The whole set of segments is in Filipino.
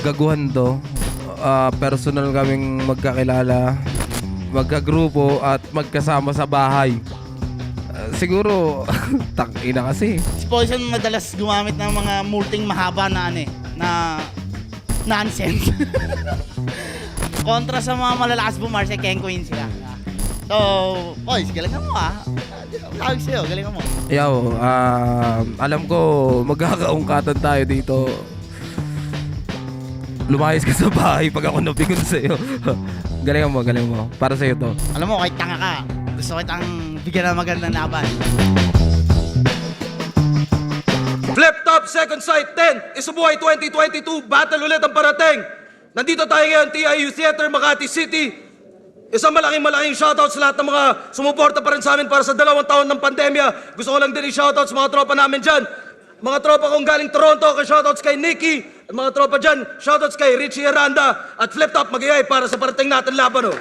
gaguhan to. Personal kaming magkakilala, magkagrupo at magkasama sa bahay. Siguro, tangina kasi. Si Poison madalas gumamit ng mga multing mahaba na na nonsense. Kontra sa mga malalakas bumar, si Ken Queen sila. So, boys, galingan mo Tawag sa'yo, galingan mo. Yaw, alam ko magkakaungkatan tayo dito. Lumayas ka sa bahay pag ako napikon sa'yo. Galingan mo. Para sa'yo to. Alam mo, kahit tanga ka, gusto kitang bigyan ng magandang laban. Flip Top Second Sight 10, Isubuhay 2022, battle ulit ang parating. Nandito tayo ngayon, TIU Theater, Makati City. Isang malaking shoutout sa lahat ng mga sumuporta pa rin sa amin para sa 2 taon ng pandemya. Gusto ko lang din i-shoutout sa mga tropa namin dyan. Mga tropa kong galing Toronto, shoutouts kay Nikki. At mga tropa dyan, shoutouts kay Richie Aranda. At Flip Top mag-iay para sa parating natin laban.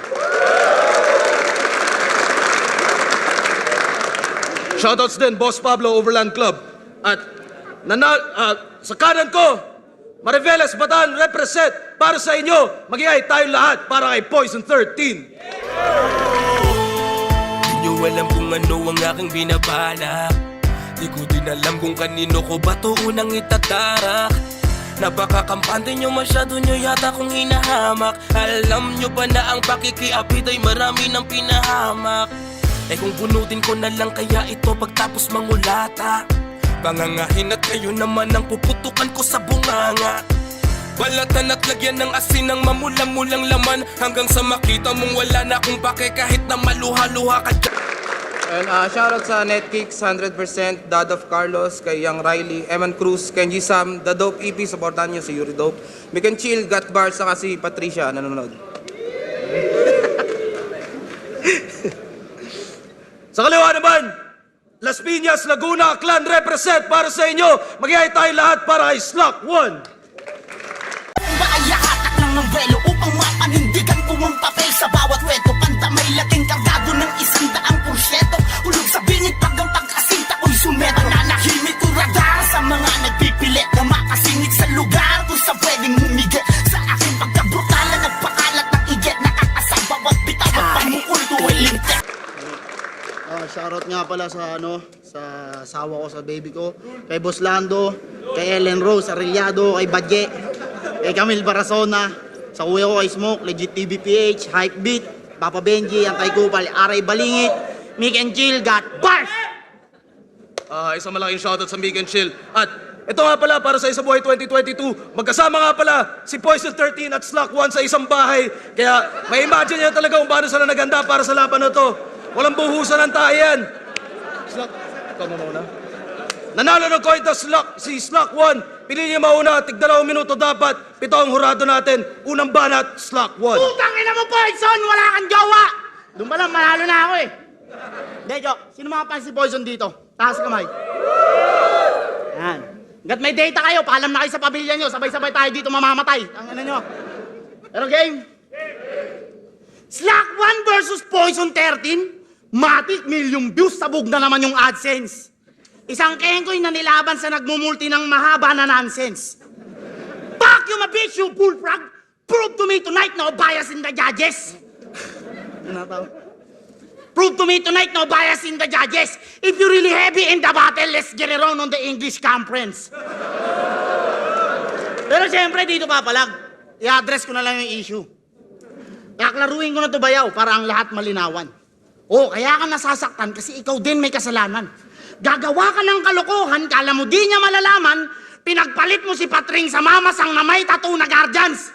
Shoutouts din, Boss Pablo Overland Club. At sa kanan ko, Mariveles Bataan represent para sa inyo. Mag-iay tayo lahat para kay Poison 13. Di nyo alam kung ano ang aking binabalak. Di ko din alam kung kanino ko ba to unang itatarak. Napakakampante nyo, masyado nyo yata kung hinahamak. Alam nyo ba na ang pakikiapid ay marami ng pinahamak? Eh kung bunutin ko na lang kaya ito pagtapos mangulata. Pangangahin at kayo naman ang puputukan ko sa bunganga. Balatan at lagyan ng asin ng mamulang-mulang laman. Hanggang sa makita mong wala na akong pake kahit na maluha-luha ka dyan. And shoutout sa Netkicks, 100%, Dad of Carlos, kay Young Riley, Eman Cruz, Kenji Sam, The Dope EP, supportan nyo si Yuri Dope. We Can Chill, Got Bars, saka si Patricia, nanonood. Sa kaliwa naman, Las Piñas, Laguna, Clan represent para sa inyo. Mag-iay tayo lahat para kay Slack 1. Maayahatak ng nombrelo upang mapanindigan ko ang papel sa bawat weto. Pantamay laging kargado ng 100%. Ulog sa bingit pag ang pagkasinta ko'y sumeta. Nanahimik ko radar sa mga nagpipilit na makasingit sa lugar kung sa pwedeng humigit. Sa aking pagkabrutala nagpakalat ng iget. Nakakasang bawat bitawat pamukul tuwa'y lintik. Shoutout nga pala sa sa asawa ko, sa baby ko, kay Boss Lando, kay Ellen Rose Arellado, kay Badye, kay Camille Barasona, sa kuya ko kay Smoke, Legit TVPH, Hypebeat, Papa Benji, ang kay Kupal, Aray Balingit, Mick and Chill, Got Bars! Isang malaking shoutout sa Big and Chill. At ito nga pala para sa Isabuhay 2022, magkasama nga pala si Poison 13 at Slack 1 sa isang bahay. Kaya may imagine niya talaga kung paano sila naganda para sa laban na to. Walang buhusan ng tayan. Slack, ikaw mo muna. Nanalo ng coin to si Slack 1. Pili niya mauna, tig 2 minuto dapat. 7 ang hurado natin. Unang banat, Slack 1. Putang ina mo, Poison! Wala kang jowa! Doon pa lang, manalo na ako Hindi, joke. Sino mga fans si Poison dito? Taas kamay. Yan. Hanggat may data kayo, paalam na kayo sa pamilya nyo. Sabay-sabay tayo dito mamamatay. Ang ano nyo. Pero game? Slack 1 versus Poison 13? Matik, milyong views, sabog na naman yung AdSense. Isang kengkoy na nilaban sa nagmumulti ng mahaba na nonsense. Fuck you, my bitch, you bullfrog! Prove to me tonight no bias in the judges! Prove to me tonight no bias in the judges! If you're really heavy in the battle, let's get it on the English conference. Pero siyempre, dito papalag. I-address ko na lang yung issue. Kaklaruin ko na to bayaw para ang lahat malinawan. Kaya ka nasasaktan kasi ikaw din may kasalanan. Gagawa ka ng kalokohan, kala mo di niya malalaman, pinagpalit mo si Patring sa mamasang na may tattoo na guardians.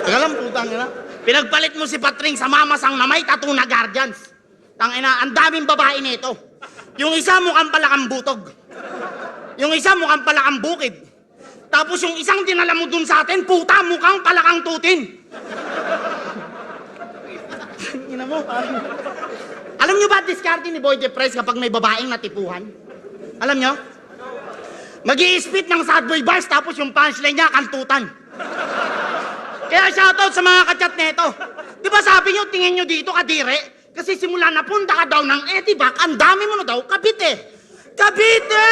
Tagalang putang ina. Pinagpalit mo si Patring sa mamasang na may tattoo na guardians. Tangina, ang daming babae nito. Yung isa mukhang palakang butog. Yung isa mukhang palakang bukid. Tapos yung isang dinala mo dun sa atin, puta, mukhang palakang tutin. Ina mo, alam nyo ba diskarte ni Boy De Price kapag may babaeng natipuhan? Alam nyo? Mag-i-spit ng sad boy bars tapos yung punchline niya, kantutan. Kaya shoutout sa mga kachat neto. Di ba sabi nyo, tingin nyo dito, kadire? Kasi simula na punta ka daw ng Etibac, ang dami mo na daw Cavite. Cavite!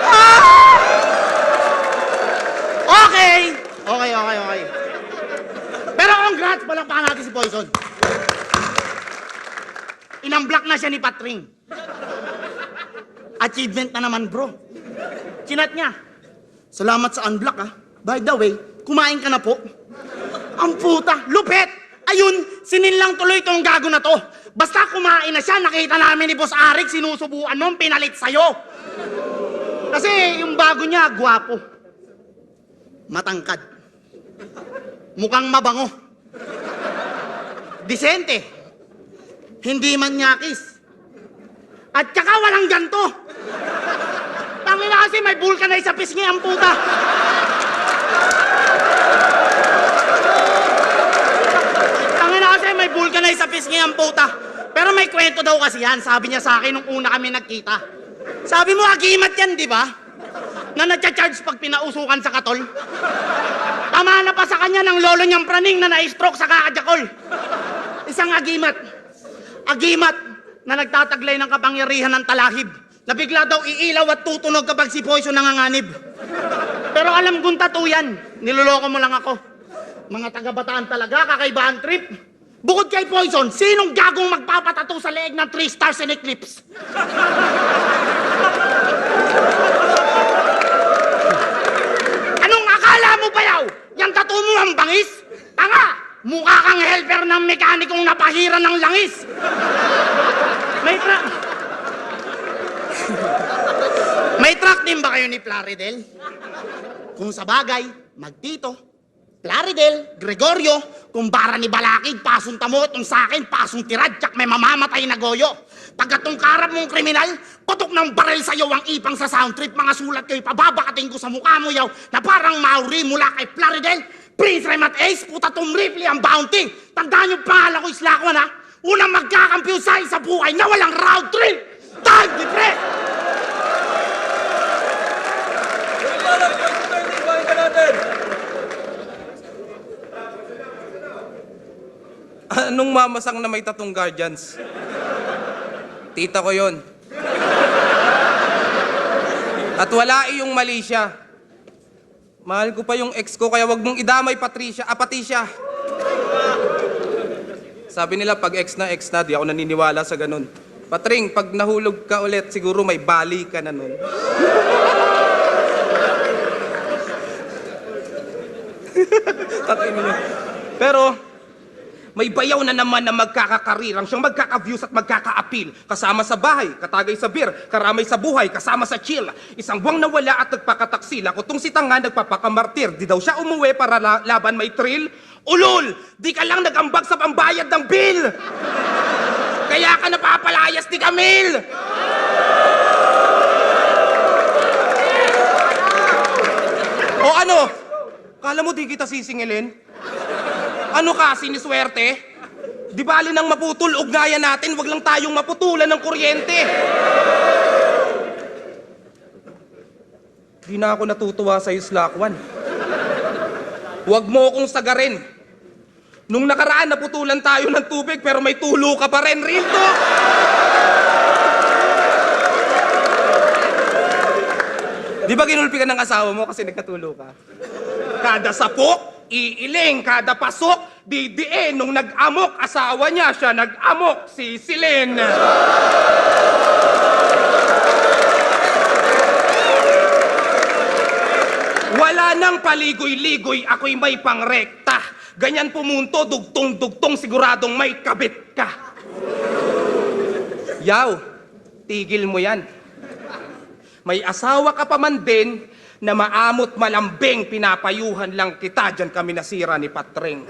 Ah! Okay. Pero congrats, palakpakan natin si Poison. Inamblock na siya ni Patring. Achievement na naman, bro. Chinat niya. Salamat sa unblock, ah. By the way, kumain ka na po. Ang puta, lupet! Ayun, sinilang tuloy itong gago na to. Basta kumain na siya, nakita namin ni Boss Arik, sinusubuan mo, pinalit sa'yo. Kasi yung bago niya, gwapo. Matangkad. Mukhang mabango. Disente. Hindi manyakis. At saka walang ganto. Tangina kasi may vulcanize sa pisngi ang puta. Tangina kasi may vulcanize sa pisngi ang puta. Pero may kwento daw kasi yan. Sabi niya sa akin nung una kami nagkita. Sabi mo, agimat yan, di ba? Na nagcha-charge pag pinausukan sa katol. Tama na pa sa kanya ng lolo niyang praning na na-stroke sa kakajakol. Isang agimat. Agimat na nagtataglay ng kapangyarihan ng talahib. Na bigla daw iilaw at tutunog kapag si Poison nanganganib. Pero alam kong tattoo yan. Niloloko mo lang ako. Mga taga-Bataan talaga, kakaibahan trip. Bukod kay Poison, sinong gagong magpapatato sa leeg ng 3 stars in eclipse? Anong akala mo ba yaw? Yang tattoo mo ang bangis? Tanga! Mukha kang helper ng mekanikong napahira ng langis. May truck din ba kayo ni Plaridel? Kung sa bagay, magtito. Plaridel, Gregorio, kumbara ni Balakid, pasong tamo, itong sakin, pasong tirad, tsak may mamamatay na goyo. Pagkatong karap mong kriminal, putok ng baril sa'yo ang ipang sa sound trip, mga sulat kayo, pababakating ko sa mukha mo yaw, na parang Maori mula kay Plaridel, Prince Remat Ace, puta Tom Ripley, ang bounty. Tandaan yung pangalan ko, Islakwan ha, unang magkakampiyon sa buhay na walang round trip. Time, dipre! Anong mamasang na may tatong guardians? Tita ko yon. At wala iyong mali siya. Mahal ko pa yung ex ko, kaya wag mong idamay Patricia, Patricia. Sabi nila pag ex na, di ako naniniwala sa ganun. Patring, pag nahulog ka ulit, siguro may bali ka na nun. Takin niyo. Pero, may bayaw na naman na magkakakarirang siyang magkaka-views at magkaka-appeal. Kasama sa bahay, katagay sa beer, karamay sa buhay, kasama sa chill. Isang buwang nawala at nagpakataksil. Ako tong si Tanga nagpapakamartir. Di daw siya umuwi para laban may thrill. Ulol! Di ka lang nag-ambag sa pambayad ng bill! Kaya ka napapalayas ni Camille! O ano? Kala mo di kita sisingilin? Ano ka, siniswerte? Di bali nang maputol, ugnayan natin, wag lang tayong maputulan ng kuryente. Di na ako natutuwa sa'yo, Slakwan. Huwag mo akong sagarin. Nung nakaraan, naputulan tayo ng tubig, pero may tulo ka pa rin, real talk! Di ba ginulpi ka ng asawa mo kasi nagkatulo ka? Kada sapok, iiling, kada pasok, didiin. Nung nag-amok, asawa niya siya nag-amok, si Silen. Wala nang paligoy-ligoy, ako'y may pangrekta. Ganyan pumunto, dugtong-dugtong, siguradong may kabit ka. Yaw, tigil mo yan. May asawa ka pa man din na maamot malambing, pinapayuhan lang kita. Diyan kami nasira ni Patring.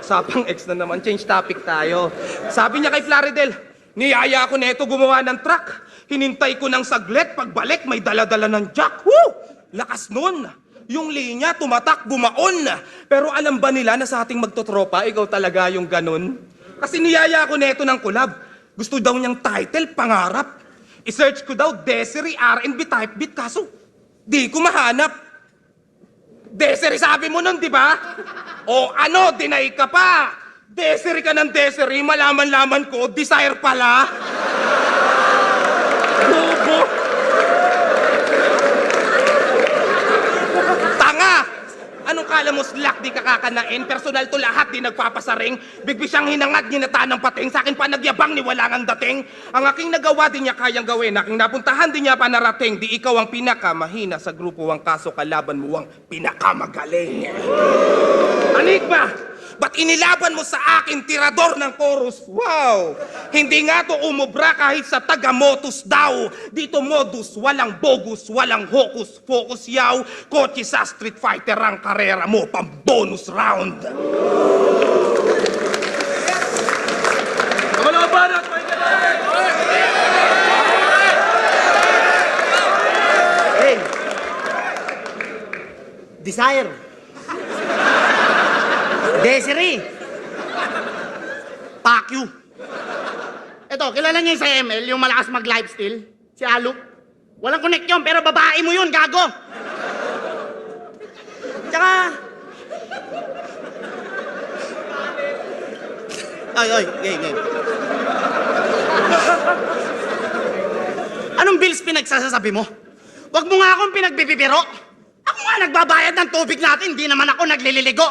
Sapang ex na naman, change topic tayo. Sabi niya kay Plaridel, niyaya ko neto gumawa ng truck. Hinintay ko ng saglit, pagbalik may dala-dala ng jack. Woo! Lakas nun. Yung linya, tumatak, bumaon. Pero alam ba nila na sa ating magtotropa, ikaw talaga yung ganun? Kasi niyaya ko neto ng collab. Gusto daw niyang title, pangarap. I-search ko daw, Desiree R&B type beat, kaso di ko mahanap. Desiree sabi mo nun, di ba? O ano, deny ka pa. Desiree ka ng Desiree, malaman-laman ko, Desire pala. Bobo. Tanga! Anong kala mo, slack, di ka kakanain? Personal to lahat, di nagpapasaring. Bigbi siyang hinangad, ginata ng pating. Sa akin pa nagyabang ni walang ang dating. Ang aking nagawa, di niya kayang gawin. Aking napuntahan, di niya pa narating. Di ikaw ang pinakamahina sa grupo, ang kaso kalaban mo ang pinakamagaling. Anik ba? Ba't inilaban mo sa akin, tirador ng chorus? Wow! Hindi nga to umubra kahit sa taga-motus daw. Dito modus, walang bogus, walang hocus, focus yaw. Kotse sa Street Fighter ang karera mo, pang bonus round. Kamalaban at may ganun! Hey! Desire! Desiree! Fuck you! Eto, kilala niyo yung sa ML, yung malakas mag-lifesteal? Si Aluk? Walang connect yun, pero babae mo yun, gago! Tsaka... Ay, game. Anong bills pinagsasasabi mo? Huwag mo nga akong pinagbibibiro. Ako nga nagbabayad ng tubig natin, di naman ako naglililigo.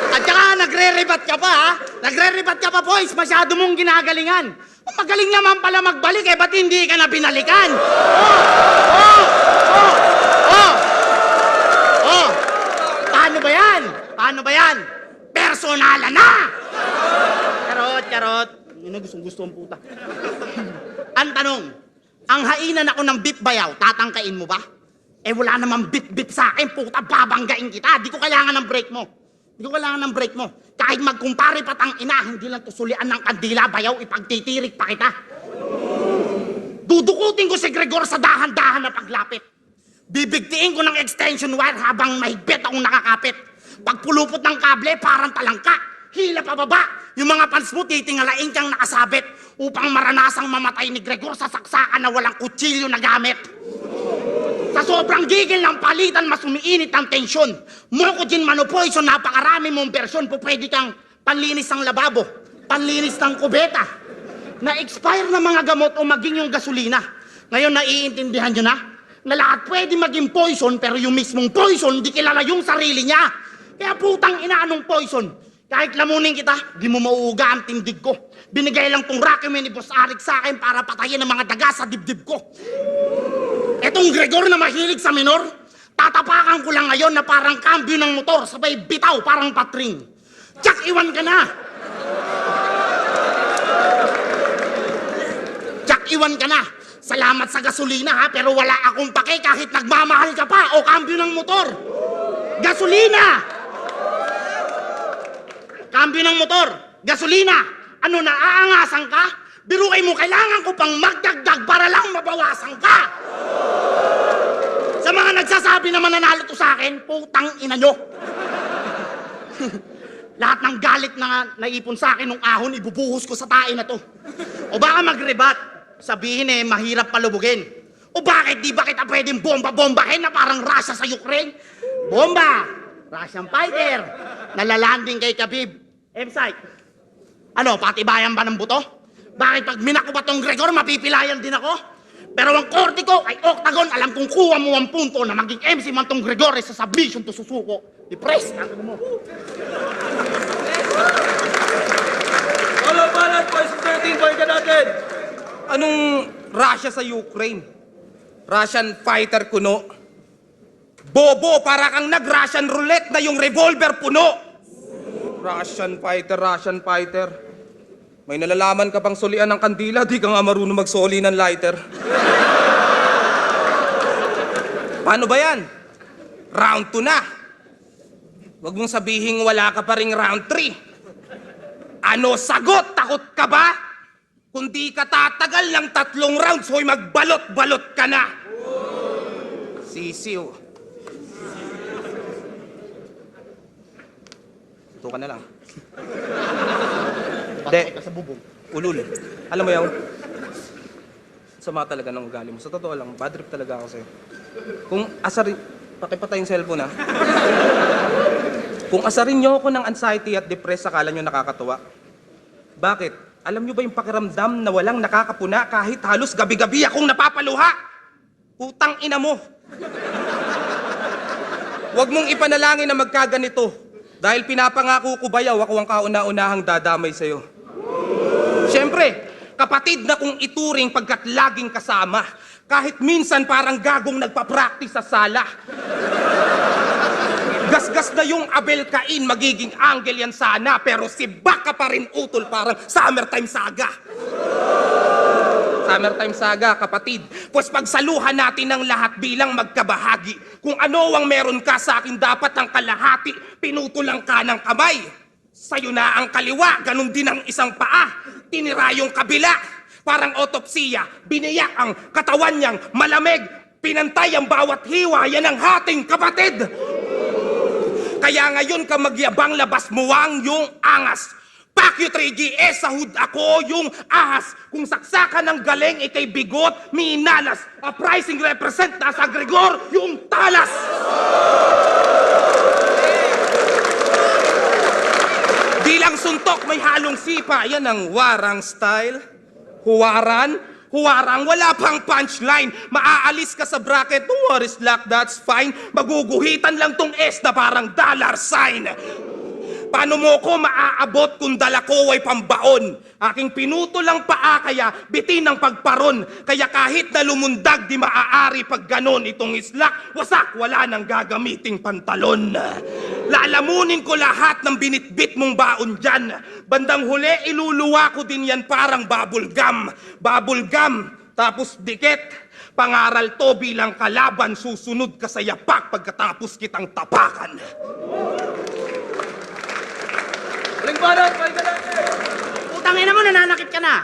At saka nagre-rebat ka pa, ha? Nagre-rebat ka pa, boys. Masyado mong ginagalingan. Magaling naman pala magbalik, eh. Ba't hindi ka na binalikan? Paano ba yan? Personalan na! Charot. Yun na gustong-gusto ang puta. Ang tanong, ang hainan ako ng beef bayaw, tatangkain mo ba? Eh wala namang beef sa akin, puta, babanggain kita. Di ko kailangan ng break mo. Kahit magkumpare patang ina, hindi lang tusulian ng kandila, bayaw, ipagtitirik pa kita. Dudukutin ko si Gregor sa dahan-dahan na paglapit. Bibigtiin ko ng extension wire habang mahigpit akong nakakapit. Pagpulupot ng kable, parang talangka. Hila pababa. Yung mga pants mo, titingalain kang nakasabit upang maranasang mamatay ni Gregor sa saksakan na walang kutsilyo na gamit. Sa sobrang gigil ng palitan, mas umiinit ang tensyon. Mokojin Manopoison, napakarami mong bersyon. Pwede kang panlinis ng lababo, panlinis ng kubeta, na-expire na mga gamot o maging yung gasolina. Ngayon, naiintindihan nyo na? Na lahat pwede maging poison, pero yung mismong poison, di kilala yung sarili niya. Kaya putang ina, anong poison? Kahit lamunin kita, di mo mauuga ang tindig ko. Binigay lang tong Rockman ni Boss Arik sa akin para patayin ang mga daga sa dibdib ko. Etong Gregor na mahilig sa minor, tatapakan ko lang ngayon na parang kambyo ng motor, sabay bitaw parang patring. Tsak, iwan ka na! Tsak, iwan ka na! Salamat sa gasolina, ha, pero wala akong pake kahit nagmamahal ka pa o kambyo ng motor. Gasolina! Kambyo ng motor, gasolina. Ano, naaangasan ka? Biruin mo, kailangan ko pang magdagdag para lang mabawasan ka. Sa mga nagsasabi na mananalo to sa akin, putang ina nyo. Lahat ng galit na naipon sa akin nung ahon, ibubuhos ko sa tae na to. O baka magrebat, sabihin mahirap palubugin. O bakit di ba kita pwedeng bomba-bombahin na parang Russia sa Ukraine? Bomba! Russian fighter! Nalalanding kay Khabib. M-Site, ano, patibayan ba ng buto? Bakit pag minako ba tong Gregor, mapipilayan din ako? Pero ang korte ko ay octagon, alam kong kuha mo ang punto na maging MC man tong Gregor sa submission to susuko. Depressed, ano mo? Kamalaban at Poison 13, balikan natin! Anong Russia sa Ukraine? Russian fighter kuno? Bobo, para kang nag-Russian roulette na yung revolver puno! Russian fighter. May nalalaman ka bang solian ng kandila? Di ka nga marunong magsoli ng lighter. Paano ba yan? Round 2 na. Huwag mong sabihin wala ka pa ring round 3. Ano sagot? Takot ka ba? Kung di ka tatagal ng 3 rounds, hoy magbalot-balot ka na. Sisiw. Ito ka na lang. Patay ka sa bubong. Ulul. Alam mo yan, sama talaga ng ugali mo. Sa totoo lang, bad trip talaga ako sa'yo. Kung Pakipatay yung cellphone, ha? Kung asarin niyo ako ng anxiety at depressed, akala niyo nakakatuwa. Bakit? Alam niyo ba yung pakiramdam na walang nakakapuna kahit halos gabi-gabi akong napapaluha? Utang ina mo! Huwag mong ipanalangin na magkaganito dahil pinapangako ko bayaw ako ang kauna-unahang dadamay sa'yo. Siyempre, kapatid na kung ituring pagkat laging kasama, kahit minsan parang gagong nagpa-practice sa sala. Gasgas na yung Abel Cain, magiging angle yan sana, pero si Baka pa rin utol, parang Summertime Saga. Summertime Saga, kapatid. Pues pagsaluhan natin ng lahat bilang magkabahagi. Kung ano ang meron ka sa akin, dapat ang kalahati, pinutulang ka ng kamay. Sa'yo na ang kaliwa, ganun din ang isang paa. Tinira yung kabila, parang otopsiya. Biniyak ang katawan niyang malamig. Pinantay ang bawat hiwa, yan ang hating kapatid. Kaya ngayon ka magyabang, labas mo ang yung angas. Fuck you 3GS, sa hood ako yung ahas. Kung saksakan ng galing, ikay bigot, minalas. A pricing represent, nasa Gregor, yung talas. Bilang suntok, may halong sipa. Yan ang warang style. Huwaran. Huwarang, wala pang punchline. Maaalis ka sa bracket, don't worry, slack, that's fine. Maguguhitan lang tong S na parang dollar sign. Paano mo ko maaabot kung dala ko ay pambaon? Aking pinuto lang paa kaya bitin ang pagparon. Kaya kahit na lumundag di maaari pag ganon itong islak, wasak, wala nang gagamiting pantalon. Lalamunin ko lahat ng binitbit mong baon dyan. Bandang huli, iluluwa ko din yan parang bubble gum. Bubble gum, tapos dikit. Pangaral to bilang kalaban, susunod ka sa yapak pagkatapos kitang tapakan. Utang ina mo, nananakit ka na.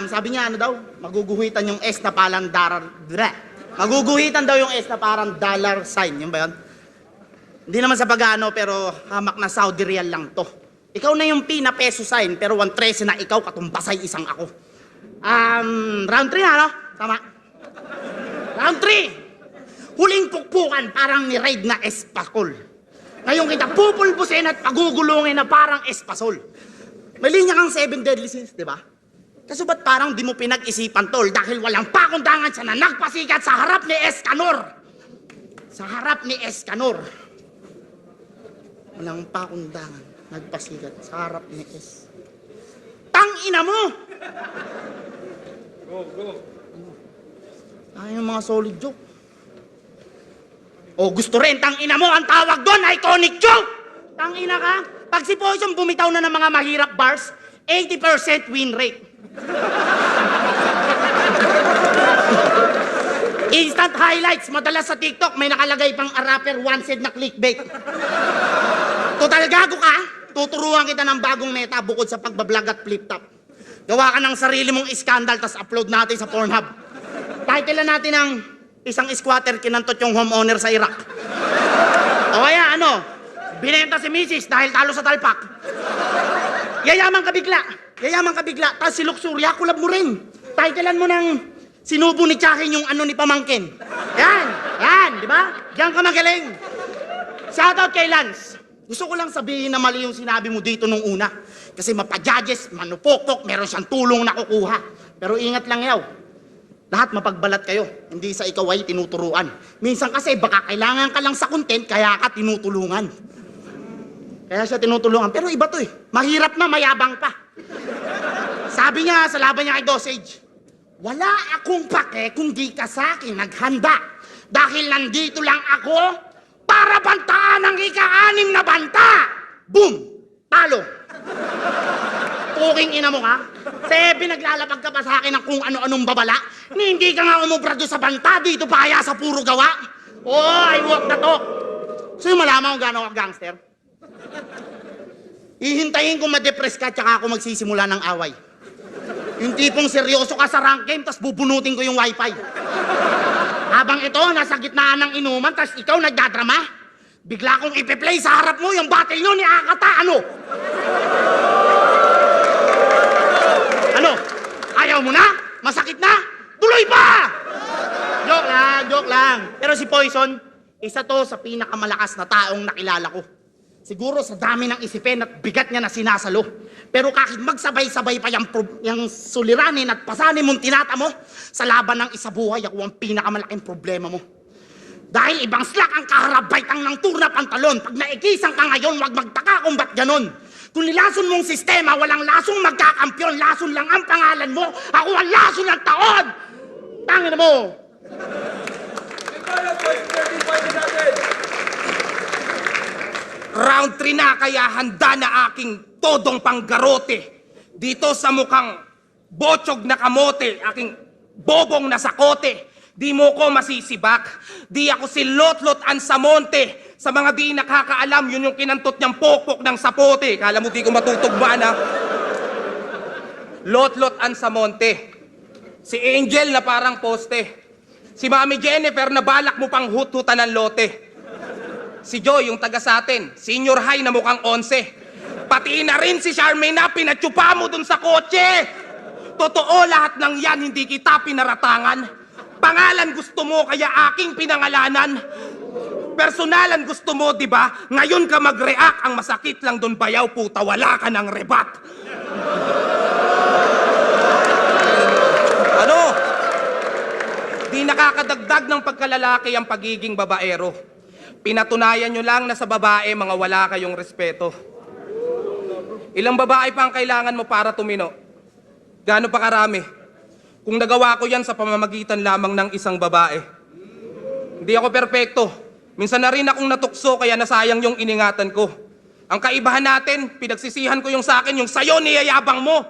Sabi niya, ano daw? Maguguhitan yung S na parang Maguguhitan daw yung S na parang dollar sign. Yun ba yun? Hindi naman sa pag-ano, pero hamak na Saudi real lang to. Ikaw na yung P na peso sign, pero 1.13 na ikaw, katumbasay isang ako. Round 3 na, no? Tama. Round 3. Huling pukpukan, parang ni-raid na espakol. Ngayon kita pupulbusin at pagugulungin na parang espasol. May linya kang 7 deadly sins, di ba? Kaso ba't parang di mo pinag-isipan, tol? Dahil walang pakundangan siya na nagpasikat sa harap ni Escanor. Sa harap ni Escanor. Walang pakundangan, nagpasikat sa harap ni Es. Tangina mo! Go. Ay, yung mga solid joke. O gusto rin, tangina mo, ang tawag doon, iconic joke! Tangina ka, pag si Poison bumitaw na ng mga mahirap bars, 80% win rate. Instant highlights, madalas sa TikTok, may nakalagay pang a rapper wanted na clickbait. Total gago ka, tuturuan kita ng bagong meta bukod sa pagbablog at flip top. Gawa ka ng sarili mong iskandal, tas upload natin sa Pornhub. Titlean natin ng isang squatter kinantot yung homeowner sa Iraq. O kaya ano, binenta si Mrs. dahil talo sa talpak. Yayaman ka bigla, tapos si Luxuria, kulab mo rin. Titlean mo ng sinubo ni Chakin yung ano ni Pamangkin. Yan, di ba? Diyan ka magaling. Shoutout kay Lance. Gusto ko lang sabihin na mali yung sinabi mo dito nung una. Kasi mapa-judges, manupokpok, meron siyang tulong na kukuha. Pero ingat lang yaw. Lahat mapagbalat kayo, hindi sa ikaw ay tinuturuan. Minsan kasi baka kailangan ka lang sa content, kaya ka tinutulungan. Kaya siya tinutulungan. Pero iba to eh, mahirap na, mayabang pa. Sabi niya sa laban niya kay Dosage, wala akong pake kung di ka sa akin naghanda. Dahil nandito lang ako para bantaan ang ika-6 na banta. Boom! Talo! Puking ina mo ka? Sebe, naglalapag ka pa sa akin ng kung ano-anong babala? Hindi ka nga umubra doon sa banta, dito pa kaya sa puro gawa? I walk the talk. So yung malaman kung gano'n ka gangster? Ihintayin kong ma-depress ka, tsaka ako magsisimula ng away. Yung tipong seryoso ka sa rank game, tas bubunutin ko yung wifi. Habang ito, nasa gitnaan ng inuman, tas ikaw nagdadrama, bigla kong ipi-play sa harap mo yung battle nyo ni Akata, ano? Ano? Ayaw mo na? Masakit na? Tuloy pa! Joke lang. joke lang. Pero si Poison, isa to sa pinakamalakas na taong nakilala ko. Siguro sa dami ng isipin at bigat niya na sinasalo. Pero kahit magsabay-sabay pa yung suliranin at pasanin mong tinata mo, sa laban ng isabuhay ako ang pinakamalaking problema mo. Dahil ibang slack ang kaharabaytang ng tour na pantalon. Pag naikisang ka ngayon, wag magtaka kung ba't ganon. Kung nilason mong sistema, walang lasong magkakampyon. Lason lang ang pangalan mo. Ako ang lason ng taon! Tangin mo! Round 3 na kaya handa na aking todong panggarote. Dito sa mukhang botsog na kamote, aking bobong na sakote. Di mo ko masisibak. Di ako si Lotlot Ansamonte. Sa mga di nakakaalam, yun yung kinantot niyang pokpok ng sapote. Kala mo di ko matutugma na. Lotlot Ansamonte. Si Angel na parang poste. Si Mami Jennifer na balak mo pang hut-hutan ng lote. Si Joy, yung taga sa atin, senior high na mukhang 11. Pati na rin si Charmaine na pinatsupa mo dun sa kotse. Totoo lahat ng yan, hindi kita pinaratangan. Pangalan gusto mo, kaya aking pinangalanan. Personalan gusto mo, di ba? Ngayon ka mag-react, ang masakit lang dun bayaw, puta, wala ka ng rebat. Ano? Di nakakadagdag ng pagkalalaki ang pagiging babaero. Pinatunayan nyo lang na sa babae, mga wala kayong respeto. Ilang babae pa ang kailangan mo para tumino? Gaano pa karami? Kung nagawa ko yan sa pamamagitan lamang ng isang babae. Hindi ako perpekto. Minsan na rin akong natukso kaya nasayang yung iningatan ko. Ang kaibahan natin, pinagsisihan ko yung sa akin, yung sayo niyayabang mo.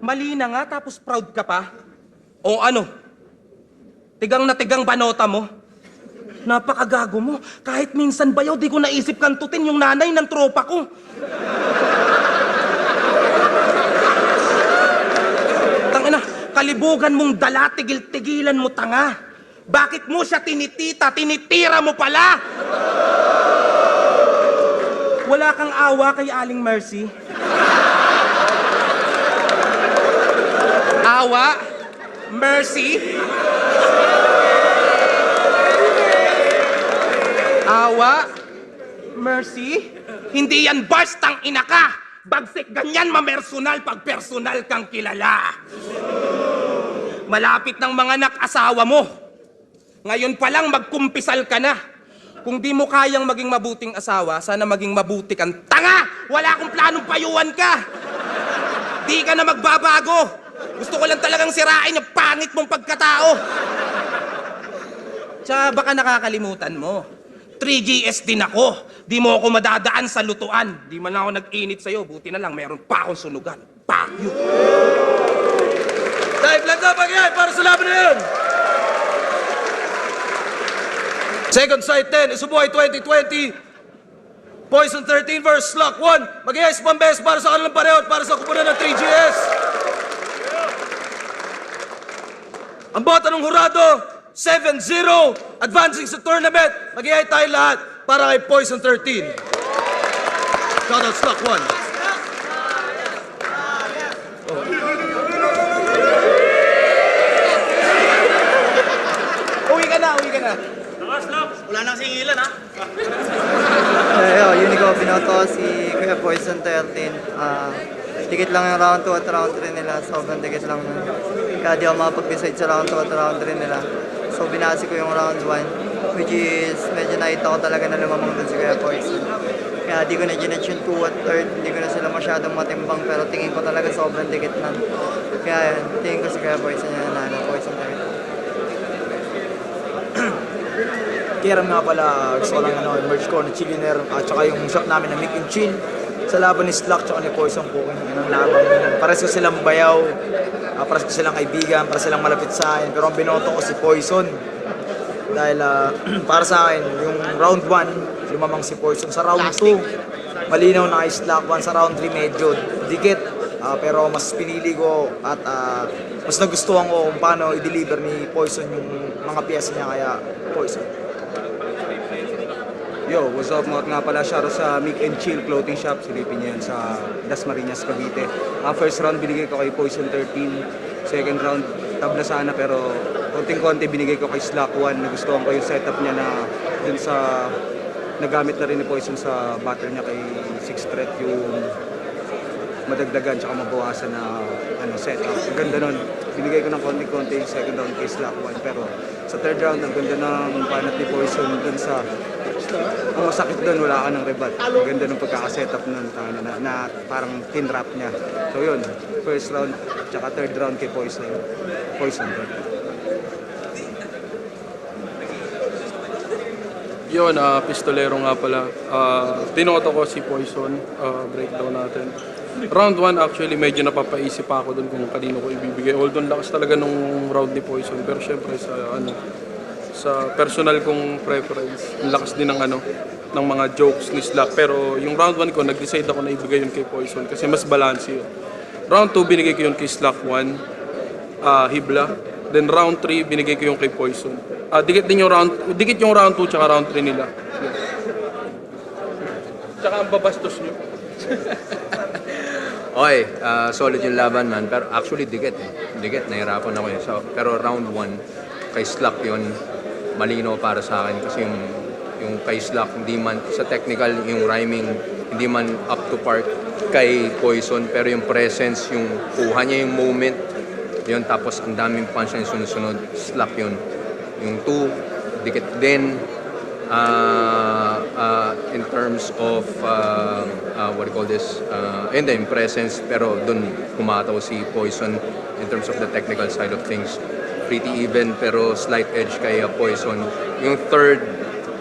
Mali na nga, tapos proud ka pa. O ano? Tigang na tigang banota mo. Napakagago mo. Kahit minsan bayaw, di ko naisip kantutin yung nanay ng tropa ko. Tangina, kalibugan mong dala, tigil-tigilan mo tanga. Bakit mo siya tinitita, tinitira mo pala? Wala kang awa kay Aling Mercy? Awa? Mercy? Awa? Mercy? Hindi yan bastang ina ka! Bagsik ganyan mamersonal pag personal kang kilala. Malapit ng mga anak-asawa mo. Ngayon pa lang magkumpisal ka na. Kung di mo kayang maging mabuting asawa, sana maging mabuti kang tanga! Wala akong planong payuhan ka! Di ka na magbabago! Gusto ko lang talagang sirain yung pangit mong pagkatao! Tsaka baka nakakalimutan mo. 3GS din ako. Di mo ako madadaan sa lutuan. Di man ako nag-init sa'yo. Buti na lang, meron pa akong sunugan. Pakyo! Dahil lang na bagay para sa laban na yun! Second Sight 10, Isubuhay 2020. Poison 13 versus Slack 1. Mag-iayos pambes para sa kanilang pareho at para sa kupunan ng 3GS. Ang bota ng hurado, 7-0. Advancing sa tournament. Mag-iayos tayo lahat para kay Poison 13. Shoutout Slack 1. Uwi ka na, uwi ka na. Wala nang singilan, ha? Unico, binoto si Kuya Poison 13. Dikit lang yung round 2 at round 3 nila. Sobrang dikit lang nun. Kaya di ako makapag-decide sa round 2 at round 3 nila. So binasi ko yung round 1, which is medyo nakita ko talaga na lumamang dun si Kuya Poison. Kaya di ko na ginetch yung 2 at 3. Hindi ko na sila masyadong matimbang, pero tingin ko talaga sobrang dikit nun. Kaya yan, tingin ko si Kuya Poison yung nanalo. Poison 13. Kiram nga pala, gusto ko lang merge ko na Chillionaire at saka yung shop namin na Mick and Chill sa laban ni Slack at ni Poison Cooking. Yun ang laban. Pares ko silang bayaw, pares ko silang kaibigan, pares silang malapit sa akin. Pero ang binoto ko si Poison. Dahil para sa akin, yung round 1, lumamang si Poison. Sa round 2, malinaw na kay Slack 1. Sa round 3, medyo dikit. Pero mas pinili ko at mas nagustuhan ko kung paano i-deliver ni Poison yung mga piyesa niya, kaya Poison. Yo, what's up mga nga pala, shoutout sa Mick and Chill Clothing Shop, silipin niya yan sa Dasmariñas, Cavite. First round binigay ko kay Poison 13, second round tabla sana pero konting-konti binigay ko kay Slack 1. Nagustuhan ko yung setup niya na dun sa nagamit na rin ni Poison sa battle niya kay 6 threat, yung madagdagan tsaka mabawasan na setup. Ang ganda nun. Binigay ko ng konting-konti yung second round kay Slack 1. Pero sa third round, ang ganda ng banat ni Poison dun sa... Ang masakit dun, wala ka ng rebat. Ang ganda ng pagkakasetup nun na parang tin-wrap niya. So yun, first round tsaka third round kay Poison. Yun, pistolero nga pala. Tinoto ko si Poison, breakdown natin. Round 1 actually medyo napapaisip pa ako dun kung kanino ko ibibigay. Although lakas talaga nung round ni Poison, pero syempre sa personal kong preference, lakas din ng ng mga jokes ni Slack. Pero yung round 1 ko, nag-decide ako na ibigay yun kay Poison kasi mas balance yun. Round 2 binigay ko yun kay Slack 1, Hibla. Then round 3 binigay ko yung kay Poison. Dikit yung round 2 tsaka round 3 nila. Yeah. Tsaka ang babastos nyo. Okay, solid yung laban man. Pero actually dikit nahirapan ako yun. So, pero round 1 kay Slack yun, malinaw para sa akin kasi yung kay Slack hindi man sa technical, yung rhyming hindi man up to par kay Poison, pero yung presence, yung kuha niya yung moment yun, tapos ang daming punchline sunod-sunod, Slack yun. Yung 2, dikit din in terms of what do you call this, and then presence, pero dun kumataw si Poison in terms of the technical side of things. Pretty even pero slight edge kay Poison. Yung third,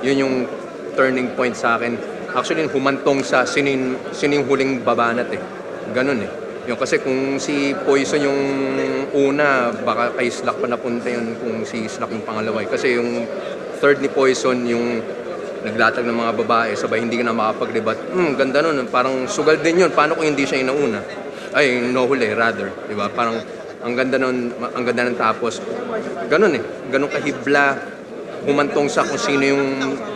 yun yung turning point sa akin. Actually, humantong sa sino yung huling babanat eh. Ganun eh. Yung kasi kung si Poison yung una, baka kay Slack pa napunta yun kung si Slack yung pangalawa. Kasi yung third ni Poison, yung naglatag ng mga babae, sabay hindi ka na makapag-rebat. Ganda nun. Parang sugal din yun. Paano kung hindi siya yung nauna? Ay, nahuli, rather. Diba? Parang ang ganda nun, ang ganda ng tapos. Ganun eh. Ganun kahibla. Humantong sa kung sino yung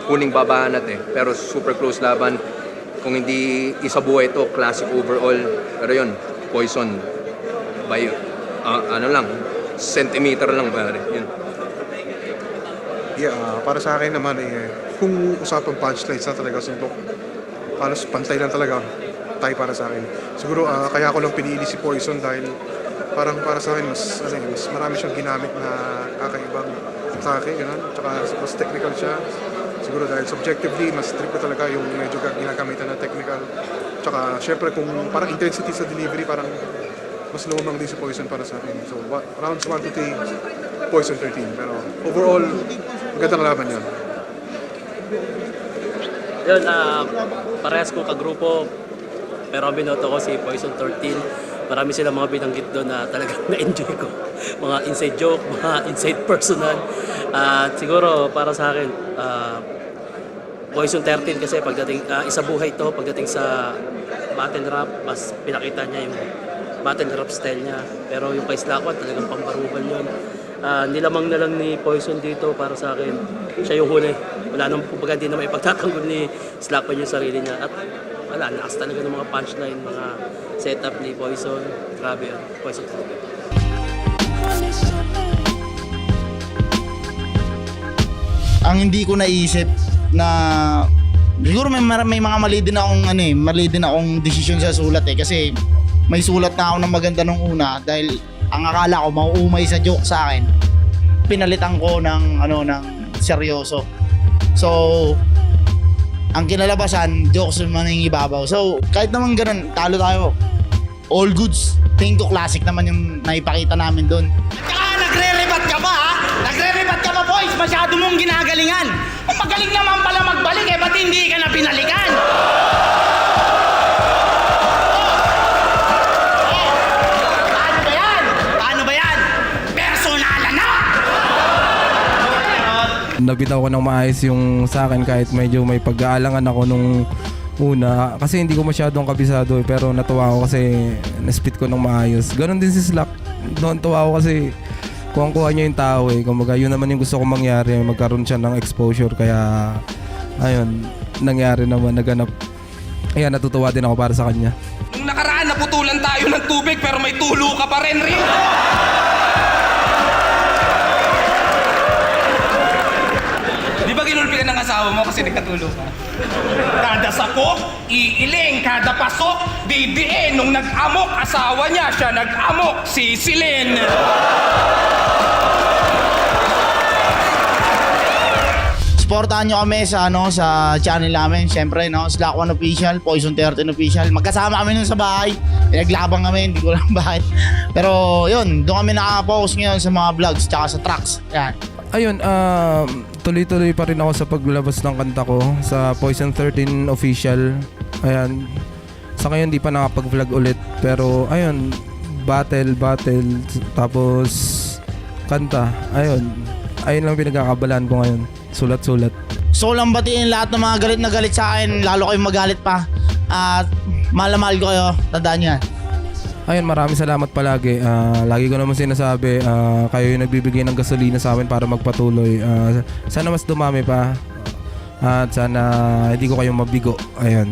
huling babanat eh. Pero super close laban. Kung hindi isa buhay ito, classic overall. Pero yun, Poison. By, centimeter lang pare. Yun. Yeah, para sa akin naman kung usapang punchlines na talaga suntok, halos pantay lang talaga tayo para sa akin. Siguro kaya ako lang pinili si Poison dahil parang para sa akin mas marami siyang ginamit na kakaibang atake, gano'n. Tsaka mas technical siya. Siguro dahil subjectively, mas trip ko talaga yung medyo ginagamitan na technical. Tsaka syempre kung parang intensity sa delivery, parang mas lumamang din si Poison para sa akin. So rounds 1 to 3, Poison 13. Pero overall, magandang laban yun. Yun, parehas ko kagrupo. Pero binoto ko si Poison 13. Marami silang mga binanggit doon na talagang na-enjoy ko. Mga inside joke, mga inside personal. Siguro para sa akin, Poison 13 kasi pagdating, isa buhay to pagdating sa battle rap, mas pinakita niya yung battle rap style niya. Pero yung kay Slack 1 talagang pambaruban yun. Nilamang na lang ni Poison dito para sa akin. Siya yung huli. Wala nang kumbaga hindi na may pagtatanggol ni Slack 1 yung sarili niya. At wala, lakas talaga ng mga punchline, mga setup ni Poison. Grabe yun, Poison talaga. Ang hindi ko naisip na siguro may mga mali din akong desisyon sa sulat kasi may sulat na ako ng maganda nung una dahil ang akala ko mauumay sa joke sa akin. Pinalitan ko ng seryoso. So ang kinalabasan, jokes naman yung ibabaw. So, kahit naman ganun, talo tayo. All goods. Tingin ko classic naman yung naipakita namin doon. Tsaka nagre-rebat ka ba, ha? Nagre-rebat ka ba, boys? Masyado mong ginagalingan. Ang magaling naman pala magbalik, ba't hindi ka na pinalikan? Paano ba yan? Personalan na! Nabitaw ko ng maayos yung sa akin kahit medyo may pag-aalangan ako nung una kasi hindi ko masyadong kabisado pero natuwa ako kasi na-spit ko ng maayos. Ganon din si Slack. Doon tuwa ako kasi kuha niya yung tao Kumbaga yun naman yung gusto kong mangyari, magkaroon siya ng exposure kaya ayun, nangyari naman, naganap. Kaya natutuwa din ako para sa kanya. Nung nakaraan, naputulan tayo ng tubig pero may tulo ka pa rin, Rin. asawa mo kasi nagkatulog ka. Kada sakok, iiling. Kada pasok, didiin. Nung nag-amok asawa niya, siya nag-amok, sisilin. Supportahan nyo kami sa sa channel namin. Siyempre, Slack 1 Official, Poison 13 Official. Magkasama kami nun sa bahay. Pinaglabang kami, hindi ko lang bakit. Pero yun, doon kami nakaka-focus ngayon sa mga vlogs tsaka sa tracks. Yan. Ayun, tuloy-tuloy pa rin ako sa paglabas ng kanta ko sa Poison 13 Official. Ayan. Sa ngayon di pa nakapag-vlog ulit. Pero ayun, battle, tapos kanta. Ayun lang pinagkakabalaan ko ngayon. Sulat-sulat. So lang batiin lahat ng mga galit na galit sa akin, lalo kayong magalit pa. At mahal na mahal ko kayo, tandaan nyo yan. Ayun, maraming salamat palagi. Lagi ko naman sinasabi, kayo yung nagbibigay ng gasolina sa amin para magpatuloy. Sana mas dumami pa. At sana hindi ko kayo mabigo. Ayun.